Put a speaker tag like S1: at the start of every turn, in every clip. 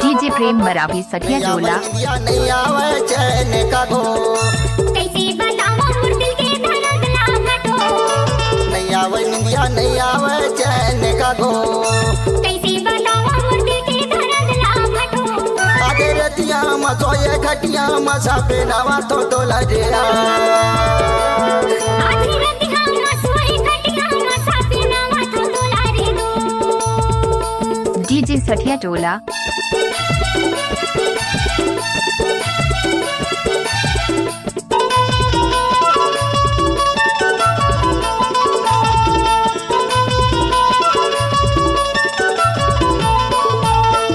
S1: DJ प्रेम मरावी सखिया जोला।
S2: नहीं आवे चैन का गो,
S3: कैसे बताओ दिल के दर्द लागतो।
S2: नहीं आवे निंदिया नहीं आवे चैन का गो,
S3: कैसे बताओ दिल के दर्द लागतो।
S2: आधे रतिया मसोए खटिया मसा पे नवा तो डोला रे
S3: आधी रतिया मसोए खटिया मसा पे नवा तो डोला रे
S1: डीजे सखिया टोला।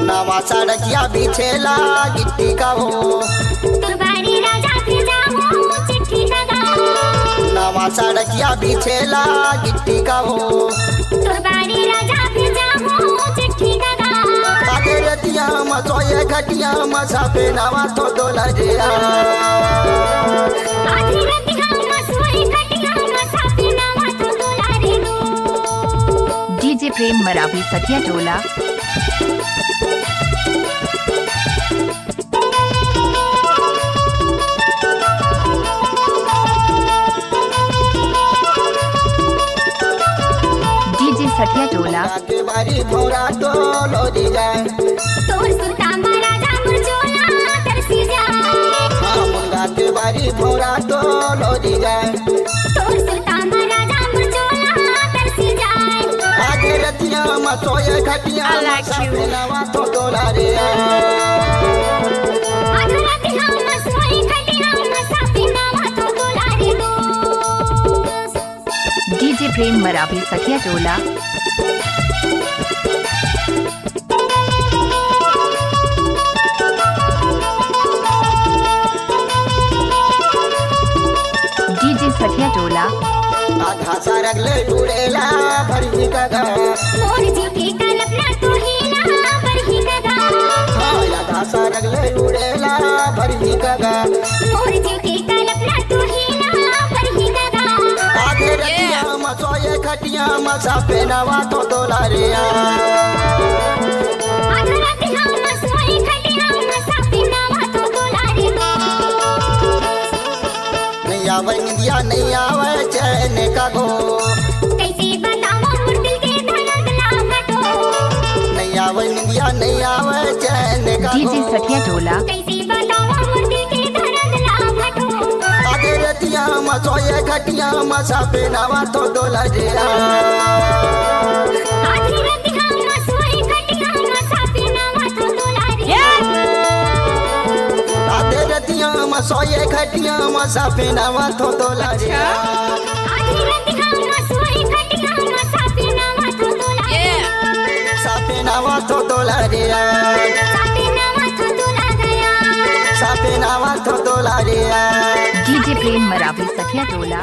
S2: नवा सड़किया बिछेला गिट्टी का हो,
S3: तुरबारी राजा फिर जाओ चिट्ठी लगा।
S2: नवा सड़किया बिछेला गिट्टी का हो,
S3: तुरबारी राजा फिर जाओ चिट्ठी लगा।
S2: आधे रतिया मसोए खटिया मसा पे नवा तो डोला रे
S3: आधी रतिया मसोए खटिया मसा पे नवा तो डोला रे
S1: डीजे प्रेम मरावी सखिया टोला। डीजे सखिया टोला।
S2: के बारी भोरा तो लोरी जाए,
S3: तोर सुता महाराजा मुरझोला तरसी जाए।
S2: हाँ मुंगा के बारी भोरा तो लोरी जाए,
S3: तोर सुता महाराजा मुरझोला तरसी जाए।
S2: आधे रतिया मसोए खटिया मसा पे नवा तो डोला रे
S3: आधी रतिया मसोए खटिया मसा पे नवा तो डोला रे
S1: डीजे प्रेम मरावी सखिया टोला। डीजे सखिया टोला।
S2: आधा सारग ले डूरेला भरी कगा,
S3: मोर जी की कल्पना तू ही ना बरही कगा।
S2: हाँ आधा सारग ले डूरेला भरी कगा,
S3: मोर जी की कल्पना तू ही ना बरही कगा।
S2: आधे रतिया मसोए खटिया मसा पे नवा तो डोला रे
S3: आधी रतिया मसोए खटिया मसा पे नवा तो डोला रे
S2: नहीं आवे निंदिया नहीं आवे चैन का गो,
S3: कैसे बताओ दिल के दर्द लागतो।
S2: नहीं आवे निंदिया नहीं आवे चैन का गो,
S1: डीजे सखिया टोला।
S3: कैसे बताओ दिल के दर्द लागतो।
S2: आधे रतिया मसोए खटिया मसा पे नवा तो डोला रे
S3: आधी रतिया मसोए खटिया मसा पे नवा तो डोला रे
S2: आधे रतिया मसोए खटिया मसा पे नवा तो डोला रे
S3: आधी रतिया मसोए खटिया मसा पे नवा तो डोला रे
S2: सापे नवा तो डोला रे
S3: सापे नवा तो डोला गया।
S2: सापे नवा तो डोला रे
S1: डीजे प्रेम मरावी सखिया टोला।